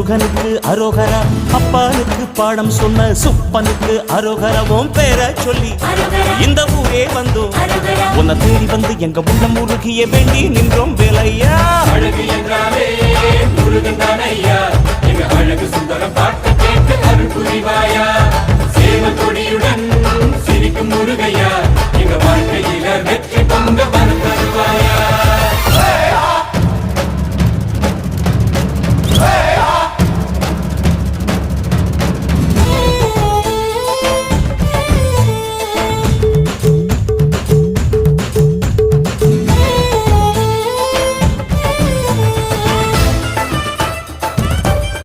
முருகனுக்கு அரோகரா, அப்பானுக்கு பாடம் சொன்ன சுப்பனுக்கு அரோகரவும் பேர சொல்லி இந்த ஊரே வந்தோம். உன்னை தேடி வந்து எங்க உள்ள முருகிய வேண்டி நின்றோம் வேலையா. அழகு என்றாலே முருகன் தானையா.